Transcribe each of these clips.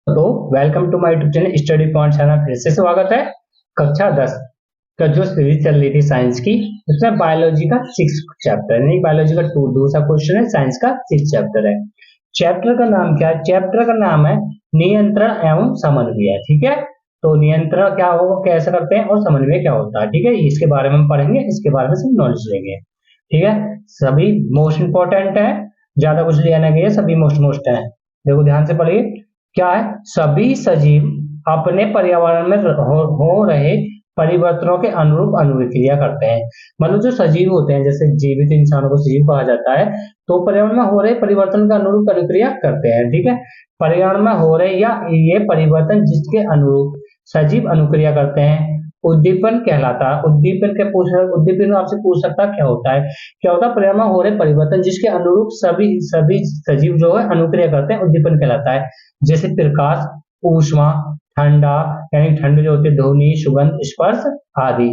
तो welcome to my YouTube channel study point channel. फिर से स्वागत है। कक्षा 10 का जो सीरीज चल रही थी साइंस की, उसमें बायोलॉजी का 6 चैप्टर नहीं, बायोलॉजी का दूसरा क्वेश्चन है, साइंस का 6 चैप्टर है। चैप्टर का नाम क्या है? चैप्टर का नाम है नियंत्रण एवं समन्वय। ठीक है, तो नियंत्रण क्या होगा, कैसे करते हैं, और समन्वय क्या होता है, ठीक है, इसके बारे में हम पढ़ेंगे, इसके बारे में सब नॉलेज लेंगे। ठीक है, सभी मोस्ट इंपॉर्टेंट है, ज्यादा कुछ लेना नहीं है, सभी मोस्ट मोस्ट है। देखो ध्यान से पढ़िए। क्या है? सभी सजीव अपने पर्यावरण में हो रहे परिवर्तनों के अनुरूप अनुक्रिया करते हैं। मतलब जो सजीव होते हैं, जैसे जीवित इंसानों को सजीव कहा जाता है, तो पर्यावरण में हो रहे परिवर्तन का अनुरूप अनुक्रिया करते हैं। ठीक है, पर्यावरण में हो रहे या ये परिवर्तन जिसके अनुरूप सजीव अनुक्रिया करते हैं, उद्दीपन कहलाता है। उद्दीपन आपसे पूछ सकता है क्या होता है। क्या होता है? पर्यावरण में हो रहे परिवर्तन जिसके अनुरूप सभी सभी सजीव जो है अनुक्रिया करते हैं, उद्दीपन कहलाता है। जैसे प्रकाश, ऊष्मा, ठंडा यानी ठंड जो होती है, ध्वनि, सुगंध, स्पर्श आदि।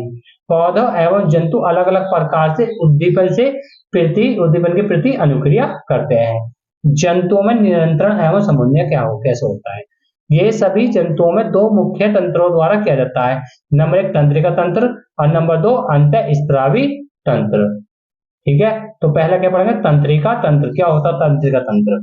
पौधा एवं जंतु अलग अलग प्रकार से उद्दीपन के प्रति अनुक्रिया करते हैं। जंतुओं में नियंत्रण एवं समन्वय कैसे होता है? ये सभी जंतुओं में दो मुख्य तंत्रों द्वारा किया जाता है। नंबर 1 तंत्रिका तंत्र और नंबर 2 अंतःस्रावी तंत्र। ठीक है, तो पहला क्या पढ़ेंगे? तंत्रिका तंत्र। क्या होता है तंत्रिका तंत्र?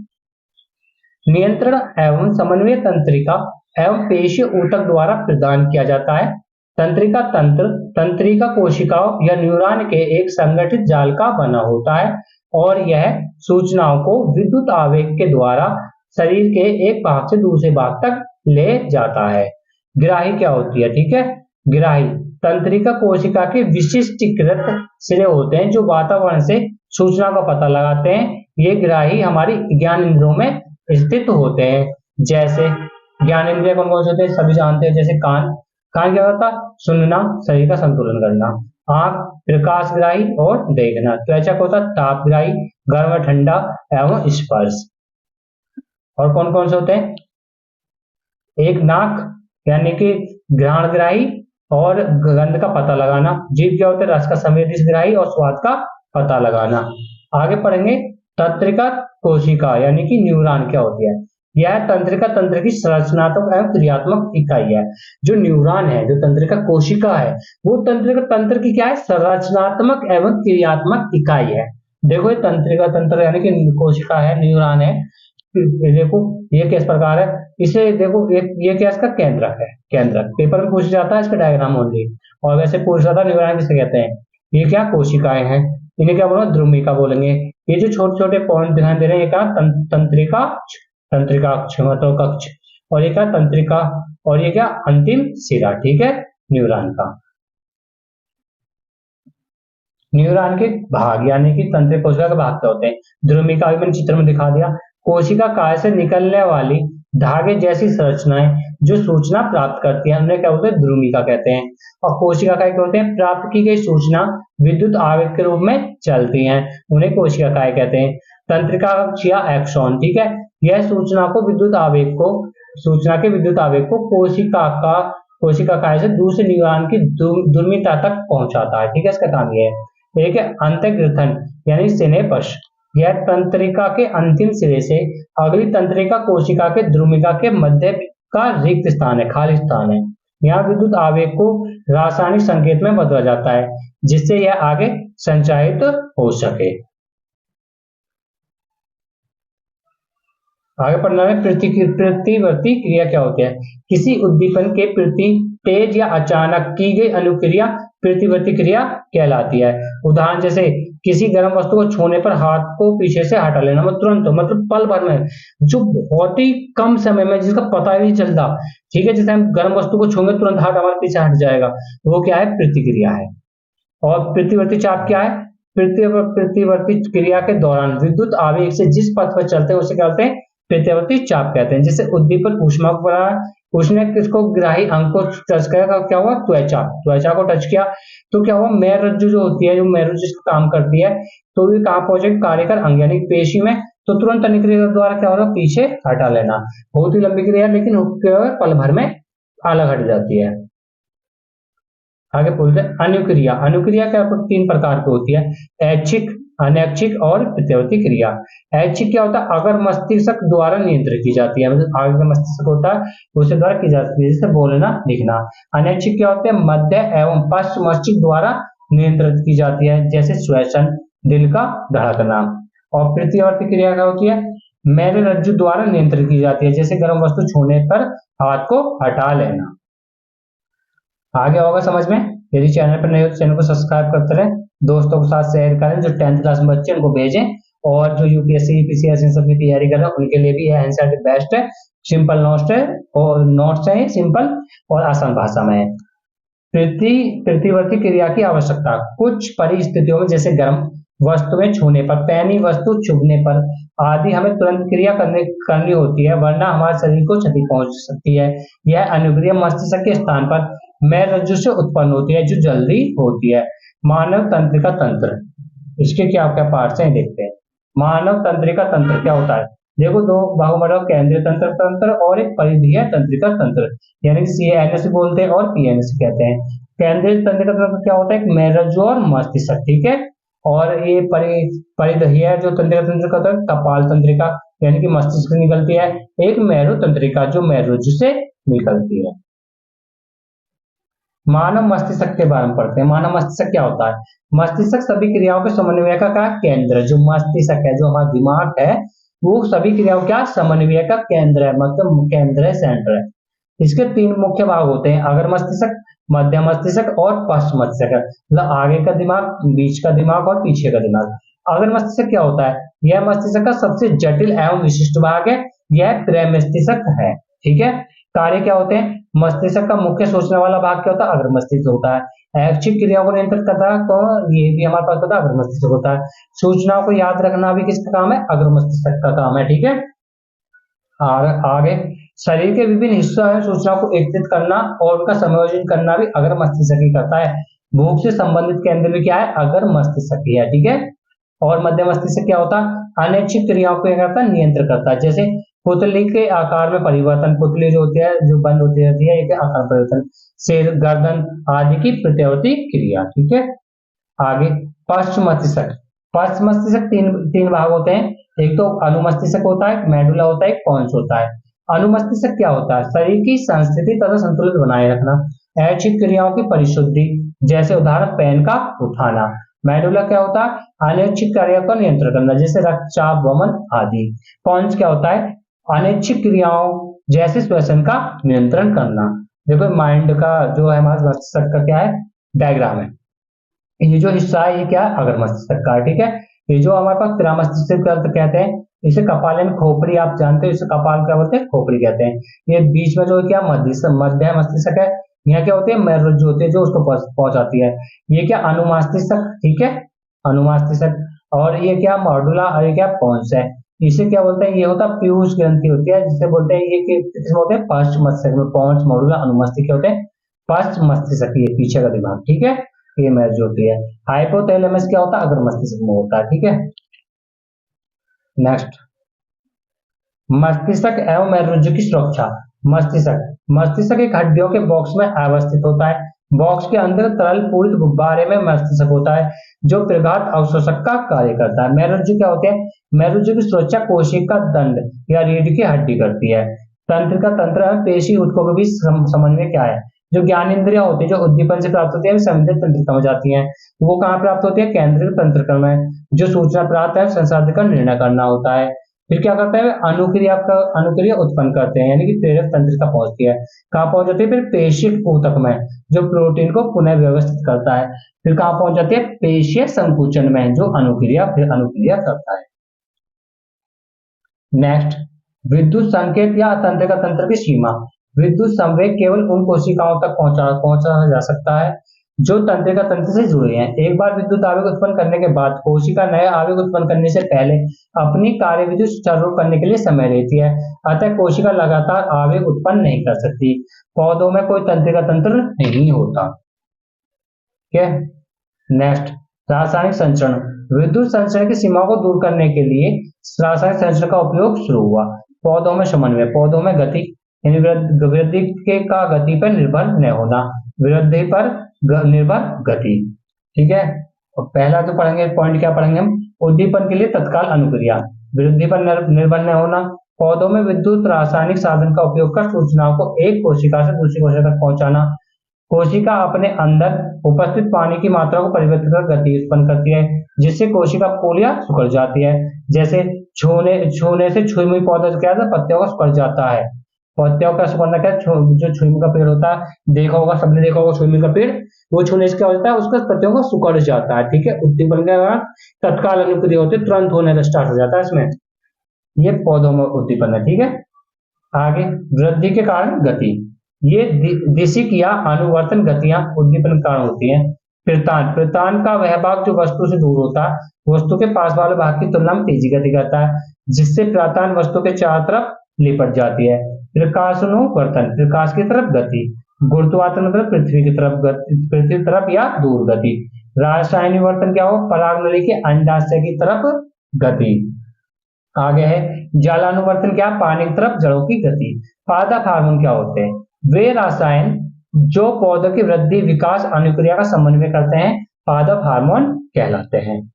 नियंत्रण एवं समन्वय तंत्रिका एवं पेशीय ऊतक द्वारा प्रदान किया जाता है। तंत्रिका तंत्र तंत्रिका कोशिकाओं या न्यूरॉन के एक संगठित जाल का बना होता है और यह सूचनाओं को विद्युत आवेग के द्वारा शरीर के एक भाग से दूसरे भाग तक ले जाता है। ग्राही क्या होती है? ठीक है, ग्राही तंत्रिका कोशिका के विशिष्टीकृत सिरे होते हैं जो वातावरण से सूचना का पता लगाते हैं। ये ग्राही हमारी ज्ञान इंद्रियों में स्थित होते हैं। जैसे ज्ञान इंद्रिय कौन कौन से होते हैं? सभी जानते हैं। जैसे कान, कान क्या होता? सुनना, शरीर का संतुलन करना। आंख प्रकाशग्राही और देखना। त्वचा को होता? तापग्राही, गर्म ठंडा एवं स्पर्श। और कौन कौन से होते हैं? एक नाक यानी कि घ्राणग्राही और गंध का पता लगाना। जीभ क्या होता है? रस का संवेदनशीलग्राही और स्वाद का पता लगाना। आगे पढ़ेंगे तंत्रिका कोशिका यानी कि न्यूरॉन क्या होती है। यह तंत्रिका तंत्र की संरचनात्मक एवं क्रियात्मक इकाई है। जो न्यूरॉन है, जो तंत्रिका कोशिका है, वो तंत्रिका तंत्र की क्या है? संरचनात्मक एवं क्रियात्मक इकाई है। देखो ये तंत्रिका तंत्र यानी कि कोशिका है, न्यूरॉन है। देखो ये किस प्रकार है, इसे देखो ये क्या इसका केंद्रक है। केंद्रक पेपर में पूछा जाता है, इसका डायग्राम ओनली। और वैसे पूछ रहा था न्यूरॉन किसे कहते हैं। ये क्या कोशिकाएं हैं, इन्हें क्या बोलेंगे? ध्रुमिका बोलेंगे। ये जो छोटे छोटे पॉइंट दिखाई दे रहे हैं, ये क्या? तंत्रिका, तंत्रिका अक्ष मतलब कक्ष। और ये क्या? तंत्रिका। और ये क्या? अंतिम सिरा। ठीक है, न्यूरॉन का। न्यूरॉन के भाग यानी कि तंत्रिका कोशिका के भाग क्या होते हैं? ध्रुमिका अभी मैंने चित्र में दिखा दिया। कोशिका काय से निकलने वाली धागे जैसी संरचनाएं जो सूचना प्राप्त करती है, उन्हें क्या बोलते हैं? ध्रुमिका कहते हैं। और कोशिका काय क्या होते हैं? प्राप्त की गई सूचना विद्युत आवेग के रूप में चलती हैं, उन्हें कोशिका काय कहते हैं। तंत्रिका अक्ष या एक्सॉन, ठीक है, यह सूचना के विद्युत आवेग को कोशिका काय से दूसरे न्यूरॉन की ध्रुवीयता तक पहुंचाता है। ठीक है, इसका काम यह है। एक है अंतःग्रथन यानी सिनेप्स। यह तंत्रिका के अंतिम सिरे से अगली तंत्रिका कोशिका के ध्रुमिका के मध्य का रिक्त स्थान है, खाली स्थान है। यहाँ विद्युत आवेग को रासायनिक संकेत में बदला जाता है जिससे यह आगे संचारित हो सके। आगे पढ़ना है प्रतिवर्ती क्रिया क्या होती है। किसी उद्दीपन के प्रति तेज या अचानक की गई अनुक्रिया प्रतिवर्ती क्रिया कहलाती है। उदाहरण जैसे किसी गर्म वस्तु को छूने पर हाथ को पीछे से हटा लेना, मतलब तुरंत, मतलब पल भर में, जो बहुत ही कम समय में, जिसका पता ही नहीं चलता। ठीक है, जैसे हम गर्म वस्तु को छूंगे तुरंत हाथ हमारे पीछे हट जाएगा, वो क्या है? प्रतिक्रिया है। और प्रतिवर्ती चाप क्या है? प्रतिवर्ती क्रिया के दौरान विद्युत आवेग से जिस पथ पर चलते हैं उसे क्या कहते हैं? प्रतिवर्ती चाप कहते हैं। जैसे उद्दीपन ऊष्मा को बढ़ा, उसने किसको? ग्राही अंग को टच किया, क्या हुआ? त्वचा, त्वचा को टच किया तो क्या हुआ? मेरुरज्जु जो होती है, जो मेरुरज्जु जिसका काम करती है, तो ये कहाँ पहुंचे? कार्यकर अंग यानी पेशी में। तो तुरंत अनुक्रिया द्वारा क्या होगा? पीछे हटा लेना। बहुत ही लंबी क्रिया लेकिन पल भर में अलग हट जाती है। आगे बोलते हैं अनुक्रिया। अनुक्रिया क्या 3 प्रकार की होती है। ऐच्छिक, अनैच्छिक और प्रत्यावर्ती क्रिया। ऐच्छिक क्या होता है? अगर मस्तिष्क द्वारा नियंत्रित की जाती है, मतलब आगे का मस्तिष्क होता है उसे द्वारा की जाती है, जैसे बोलना लिखना। अनैच्छिक क्या होते हैं? मध्य एवं पश्च मस्तिष्क द्वारा नियंत्रित की जाती है, जैसे श्वसन, दिल का धड़कना। और प्रत्यावर्ती क्रिया क्या होती है? मेरुरज्जु द्वारा नियंत्रित की जाती है, जैसे गर्म वस्तु छूने पर हाथ को हटा लेना। आगे होगा समझ में? यदि चैनल पर नए हो तो चैनल को सब्सक्राइब करते रहे, दोस्तों के साथ शेयर करें, जो 10th क्लास में बच्चे उनको भेजें, और जो यूपीएससी यूपीसीएससी इन सब की तैयारी कर रहे हैं उनके लिए भी यह एनसीईआरटी बेस्ट है। सिंपल नोट्स है और नोट्स है सिंपल और आसान भाषा में है। प्रतिवर्ती क्रिया की आवश्यकता। कुछ परिस्थितियों में जैसे गर्म वस्तुएं छूने पर, पैनी वस्तु छूने पर आदि हमें तुरंत क्रिया करनी होती है, वरना हमारे शरीर को क्षति पहुंच सकती है। यह अनुक्रिया मस्तिष्क के स्थान पर मेरुरज्जु से उत्पन्न होती है, जो जल्दी होती है। मानव तंत्रिका तंत्र, इसके क्या क्या पार्ट्स हैं देखते हैं। मानव तंत्रिका तंत्र क्या होता है? देखो, दो भागों में केंद्रीय तंत्र और एक परिधीय तंत्रिका तंत्र, यानी कि सीएनएस बोलते हैं और पीएनएस कहते हैं। केंद्रीय तंत्रिका तंत्र क्या होता है? एक मेरुरज्जु और मस्तिष्क, ठीक है। और ये परिधीय जो तंत्रिका तंत्र का होता है कपाल तंत्रिका, यानी कि मस्तिष्क से निकलती है। एक मेरु तंत्रिका जो मेरुरज्जु से निकलती है। मानव मस्तिष्क के बारे में पढ़ते हैं। मानव मस्तिष्क क्या होता है? मस्तिष्क सभी क्रियाओं के समन्वय का केंद्र, जो मस्तिष्क है, जो हमारा दिमाग है, वो सभी क्रियाओं का समन्वय का केंद्र है, मतलब केंद्र है, सेंटर है। इसके 3 मुख्य भाग होते हैं, अग्र मस्तिष्क, मध्य मस्तिष्क और पश्च मस्तिष्क। मतलब आगे का दिमाग, बीच का दिमाग और पीछे का दिमाग। अग्र मस्तिष्क क्या होता है? यह मस्तिष्क का सबसे जटिल एवं विशिष्ट भाग है, यह प्रमस्तिष्क है, ठीक है। कार्य क्या होते हैं? मस्तिष्क का मुख्य सोचने वाला भाग क्या होता है? अग्र मस्तिष्क होता है। ऐच्छिक क्रियाओं को नियंत्रित करता है तो ये भी हमारे पास होता है, अग्र मस्तिष्क होता है। सूचनाओं को याद रखना भी किसका काम है? अग्र मस्तिष्क का काम है, ठीक है। और आगे शरीर के विभिन्न हिस्सों में सूचनाओं को एकत्रित करना और उनका समायोजन करना भी अग्र मस्तिष्क ही करता है। भूख से संबंधित केंद्र भी क्या है? अग्र मस्तिष्क ही है, ठीक है। और मध्य मस्तिष्क क्या होता है? अनैच्छिक क्रियाओं को करता है, नियंत्रित करता है, जैसे पुतली के आकार में परिवर्तन, पुतली जो होती है जो बंद होती रहती है, एक आकार परिवर्तन, सिर, गर्दन आदि की प्रत्यावर्ती क्रिया, ठीक है। आगे पश्च मस्तिष्क। पश्च मस्तिष्क तीन भाग होते हैं, एक तो अनुमस्तिष्क होता है, मेडुला होता है, एक पोन्स होता है। अनुमस्तिष्क क्या होता है? शरीर की संस्थिति तथा संतुलन बनाए रखना, ऐच्छिक क्रियाओं की परिशुद्धि, जैसे उदाहरण पेन का उठाना। मेडुला क्या होता है? अनैच्छिक कार्यों का नियंत्रण करना, जैसे रक्तचाप, वमन आदि। पोन्स क्या होता है? अनैच्छिक क्रियाओं जैसे श्वसन का नियंत्रण करना। देखो माइंड का जो है हमारे मस्तिष्क का क्या है? डायग्राम है। ये जो हिस्सा है ये क्या है? अग्र मस्तिष्क का है, ठीक है। ये जो हमारे पास पिरा मस्तिष्क कहते हैं, इसे कपालन खोपड़ी आप जानते हो, इसे कपाल क्या बोलते हैं? खोपड़ी कहते हैं। ये बीच में जो क्या मध्य मस्तिष्क है, यहाँ क्या होते हैं? मेरुरज्जु होते हैं जो उसको पहुंचाती है। ये क्या? अनुमस्तिष्क, ठीक है, अनुमस्तिष्क। और ये क्या? मॉड्यूला, और ये क्या? पोन्स है। इसे क्या बोलते हैं? ये होता है पीयूष ग्रंथि होती है, जिसे बोलते हैं ये किस बोलते हैं? पश्च मस्तिष्क में पोन्स, मॉड्यूला, अनुमस्तिष्क क्या होते हैं? पश्च मस्तिष्क, ये पीछे का दिमाग, ठीक है, ये मैच होती है। हाइपोथैलेमस क्या होता है? अग्र मस्तिष्क में होता है, ठीक है। नेक्स्ट, मस्तिष्क एवं मेरुरज्जु की सुरक्षा। मस्तिष्क एक हड्डियों के बॉक्स में अवस्थित होता है। बॉक्स के अंदर तरल पूरित गुब्बारे में मस्तिष्क होता है, जो प्रघात अवशोषक का कार्य करता है। मेरुरज्जु क्या होते हैं? मेरुरज्जु की सुरक्षा कोशिका दंड या रीढ़ की हड्डी करती है। तंत्रिका तंत्र पेशी ऊतकों के बीच समन्वय क्या है? जो ज्ञानेंद्रियां होती है, जो उद्दीपन से प्राप्त होती है, संवेदन तंत्रिका में जाती हैं। वो कहाँ प्राप्त होती है? केंद्रीय तंत्रिका में। जो सूचना प्राप्त है संसाधित का निर्णय करना होता है। फिर क्या करता है? अनुक्रिया उत्पन्न करते हैं, यानी कि प्रेरक तंत्रिका पहुंचती है। कहाँ पहुंच जाती है? फिर पेशीय ऊतक में, जो प्रोटीन को पुनः व्यवस्थित करता है। फिर कहाँ पहुंच जाती है? पेशीय संकुचन में, जो फिर अनुक्रिया करता है। नेक्स्ट, विद्युत संकेत या तंत्रिका तंत्र की सीमा। विद्युत संवेग केवल उन कोशिकाओं तक पहुंचा जा सकता है जो तंत्रिका तंत्र से जुड़े हैं। एक बार विद्युत आवेग उत्पन्न करने के बाद कोशिका नए आवेग उत्पन्न करने से पहले अपनी कार्यविधि सुचारू करने के लिए समय लेती है, अतः कोशिका लगातार आवेग उत्पन्न नहीं कर सकती। पौधों में कोई तंत्रिका तंत्र नहीं होता। ठीक है। नेक्स्ट, रासायनिक संचरण। विद्युत संचरण की सीमा को दूर करने के लिए रासायनिक संचरण का उपयोग शुरू हुआ। पौधों में समन्वय, पौधों में गति, यानी वृद्धि के का गति पर निर्भर न होना, वृद्धि पर निर्भर गति, ठीक है। और पहला तो पढ़ेंगे पॉइंट, क्या पढ़ेंगे हम, उद्दीपन के लिए तत्काल अनुक्रिया, वृद्धि पर निर्भर न होना, पौधों में विद्युत रासायनिक साधन का उपयोग कर सूचनाओं को एक कोशिका से दूसरी कोशिका तक पहुंचाना, कोशिका अपने अंदर उपस्थित पानी की मात्रा को परिवर्तित कर गति उत्पन्न करती है, जिससे कोशिका फूल या सिकुड़ जाती है। जैसे छूने से छुई हुई पौधा क्या है, पत्तियों का सिकुड़ जाता है। पत्तियों का सिकुड़ना क्या है, जो छुई का पेड़ होता है, देखा होगा सबने, देखा होगा छुई का पेड़, वो छूने से क्या होता है, उसका पत्तियों को सिकुड़ जाता है। ठीक है, उद्दीपन के बाद तत्काल अनुक्रिया होती है, तुरंत होने का स्टार्ट हो जाता है इसमें। ये पौधों में उद्दीपन है। ठीक है, आगे वृद्धि के कारण गति, ये दिशिक या अनुवर्तन गतियां उद्दीपन के कारण होती हैं। प्रतान, प्रतान का वह भाग जो वस्तु से दूर होता है, वस्तु के पास वाले भाग की तुलना में तेजी गति करता है, जिससे प्रतान वस्तु के चारों तरफ लिपट जाती है। प्रकाशानुवर्तन, प्रकाश की तरफ गति, गुरुत्वाकर्षण मतलब पृथ्वी की तरफ गति, पृथ्वी की तरफ या दूर गति। रासायनिवर्तन क्या हो, परागनली के अंडाशय की तरफ गति। आगे है जलानुवर्तन, क्या, पानी की तरफ जड़ों की गति। पादप हार्मोन क्या होते हैं, वे रसायन जो पौधों की वृद्धि विकास अनुक्रिया का समन्वय करते हैं, पादप हार्मोन कहलाते हैं।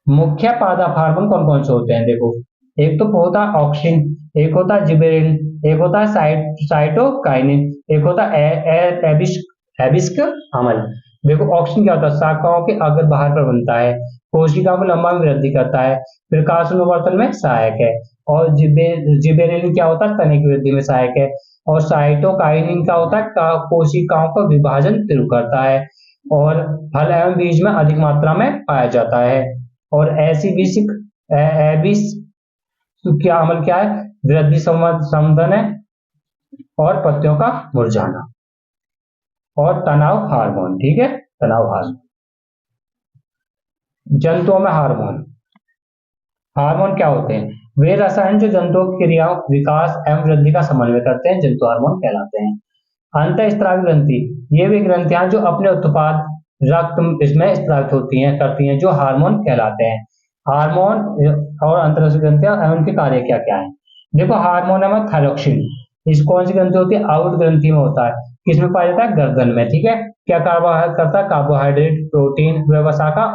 मुख्य पादप हार्मोन कौन कौन से होते हैं, देखो, एक तो होता है ऑक्सिन, एक होता है जिबेरेलिन, एक होता है साइटोकाइनिन, एक होता है एबिस्क अम्ल। देखो ऑक्सिन क्या होता है, शाखाओं के अग्र बाहर पर बनता है, कोशिकाओं को लंबा में वृद्धि करता है, प्रकाशानुवर्तन में सहायक है। और जिबेरेलिन क्या होता है, तने की वृद्धि में सहायक है। और साइटोकाइनिन क्या होता है, कोशिकाओं का विभाजन तीव्र करता है और फल एवं बीज में अधिक मात्रा में पाया जाता है। और एसिबिक एबिस क्या अमल क्या है, वृद्धि संवर्धन है और पत्तियों का मुरझाना। और तनाव हार्मोन, ठीक है, तनाव हार्मोन। जंतुओं में हार्मोन, हार्मोन क्या होते हैं, वे रसायन जो जंतुओं की क्रियाओं विकास एवं वृद्धि का समन्वय करते हैं, जंतु हार्मोन कहलाते हैं। अंतःस्रावी ग्रंथि, ये वे ग्रंथियां जो अपने उत्पाद रक्त इसमें स्रावित होती हैं, करती हैं, जो हार्मोन कहलाते हैं। हार्मोन और अंतःस्रावी ग्रंथियां एवं उनके कार्य क्या क्या है, देखो हार्मोन में थायरोक्सिन, इस कौन सी ग्रंथि होती है, आउट ग्रंथि में होता है, किसमें पाया जाता है, गर्दन में। ठीक है, क्या कार्बोहाइड्रेट करता है, कार्बोहाइड्रेट प्रोटीन व्यवसाय का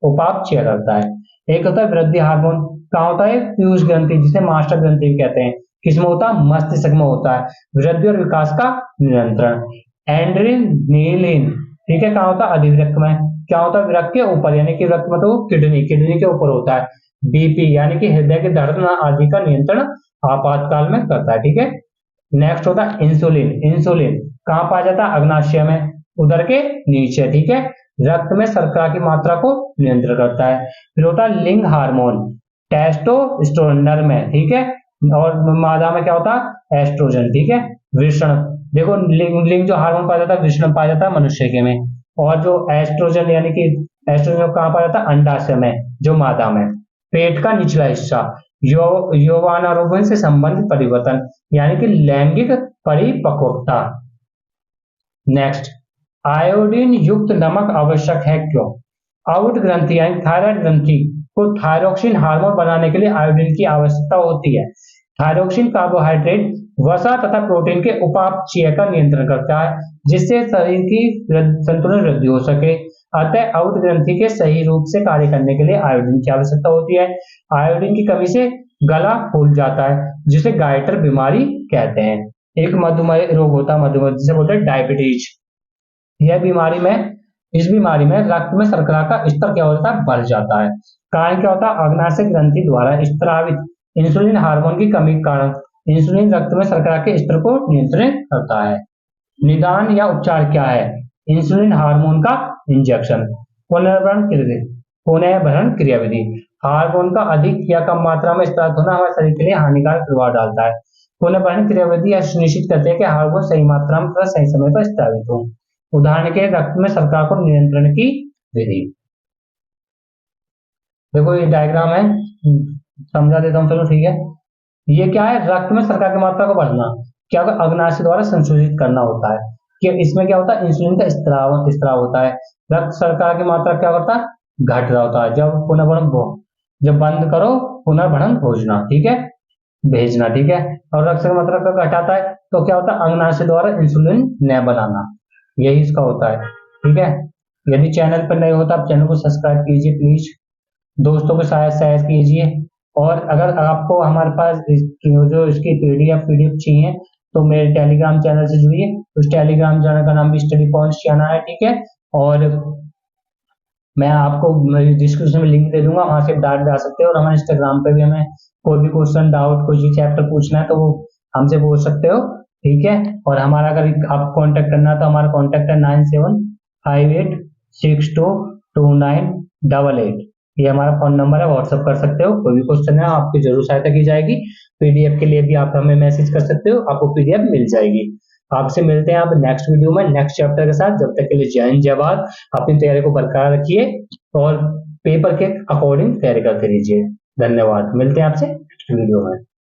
उपापचय करता है। एक होता है वृद्धि हार्मोन, कहाँ होता है, पीयूष ग्रंथि, जिसे मास्टर ग्रंथि भी कहते हैं, किसमें होता है, मस्तिष्क में होता है, वृद्धि और विकास का नियंत्रण। एड्रेनालिन, ठीक है, कहाँ होता है, अधिवृक्क में, क्या होता है, वृक्क के ऊपर, यानी कि वृक्क मतलब किडनी, किडनी के ऊपर होता है। बीपी यानी कि हृदय की धड़कन आदि का नियंत्रण आपातकाल में करता है। ठीक है, नेक्स्ट होता है इंसुलिन, इंसुलिन कहाँ पाया जाता है, अग्नाशय में, उदर के नीचे। ठीक है, रक्त में शर्करा की मात्रा को नियंत्रित करता है। फिर होता है लिंग हार्मोन, टेस्टोस्टेरोन नर में, ठीक है, और मादा में क्या होता है, एस्ट्रोजन। ठीक है, वृषण, देखो लिंग जो हार्मोन पाया जाता है वृषण पाया जाता है मनुष्य के में, और जो एस्ट्रोजन यानी कि एस्ट्रोजन कहाँ पाया जाता है, अंडाशय में, जो मादा में। पेट का निचला हिस्सा, यौवनारोपण से संबंधित परिवर्तन यानी कि लैंगिक परिपक्वता। नेक्स्ट, आयोडीन युक्त नमक आवश्यक है क्यों, आउट ग्रंथि यानी थायराइड ग्रंथि को थायरोक्सिन हार्मोन बनाने के लिए आयोडीन की आवश्यकता होती है। थायरोक्सिन कार्बोहाइड्रेट, वसा तथा प्रोटीन के उपापचय का नियंत्रण करता है, जिससे शरीर की संतुलन वृद्धि हो सके। अतः आउट ग्रंथि के सही रूप से कार्य करने के लिए आयोडीन की आवश्यकता होती है। आयोडीन की कमी से गला फूल जाता है, जिसे गाइटर बीमारी कहते हैं। एक मधुमेह रोग होता है, मधुमेह जिसे बोलते हैं डायबिटीज। यह बीमारी में, इस बीमारी में रक्त में शर्करा का स्तर क्या होता है, बढ़ जाता है। कारण क्या होता है, अग्नाशय ग्रंथि द्वारा स्रावित इंसुलिन हार्मोन की कमी के कारण इंसुलिन रक्त में शर्करा के स्तर को नियंत्रित करता है। निदान या उपचार क्या है, इंसुलिन हार्मोन का इंजेक्शन। पुनर्भरण क्रियाविधि, हार्मोन का अधिक या कम मात्रा में स्रावित होना हमारे शरीर के लिए हानिकारक प्रभाव डालता है। पुनर्भरण क्रियाविधि यह सुनिश्चित करते हैं कि हार्मोन सही मात्रा में तथा सही समय पर स्रावित हो। उदाहरण के रक्त में शर्करा को नियंत्रण की विधि। देखो ये डायग्राम है, समझा देता हूँ, चलो ठीक है। ये क्या है, रक्त में शर्करा की मात्रा को बढ़ना, क्या अग्नाशय द्वारा संशोधित करना होता है। कि इसमें क्या होता है, इंसुलिन का स्त्राव होता है, रक्त शर्करा की मात्रा क्या होता है, घट रहा होता है। जब पुनर्भरण, जब बंद करो पुनर्भरण खोजना, ठीक है, भेजना, ठीक है। और रक्त की मात्रा को घटाता है तो क्या होता है, अग्नाशय द्वारा इंसुलिन न बनाना, यही इसका होता है। ठीक है, यदि चैनल पर नए हो तो आप चैनल को सब्सक्राइब कीजिए प्लीज, दोस्तों के साथ शेयर कीजिए। और अगर आपको हमारे पास जो इसकी पीडीएफ चाहिए तो मेरे टेलीग्राम चैनल से जुड़िए। उस टेलीग्राम चैनल का नाम भी स्टडी पॉइंट्स चैनल है, ठीक है। और मैं आपको डिस्क्रिप्शन में लिंक दे दूंगा, वहां से डाल जा सकते हो। और हमारे इंस्टाग्राम पे भी हमें कोई भी क्वेश्चन डाउट कोई भी चैप्टर पूछना है तो वो हमसे पूछ सकते हो, ठीक है। और हमारा अगर आपको कांटेक्ट करना है तो हमारा कांटेक्ट है 9758622988। ये हमारा फोन नंबर है, व्हाट्सअप कर सकते हो। कोई भी क्वेश्चन है आपकी जरूर सहायता की जाएगी। पीडीएफ के लिए भी आप हमें मैसेज कर सकते हो, आपको पीडीएफ मिल जाएगी। आपसे मिलते हैं आप नेक्स्ट वीडियो में नेक्स्ट चैप्टर के साथ। जब तक के लिए जय हिंद जय भारत। अपनी तैयारी को बरकरार रखिए और पेपर के अकॉर्डिंग तैयारी करते रहिए। धन्यवाद, मिलते हैं आपसे नेक्स्ट वीडियो में।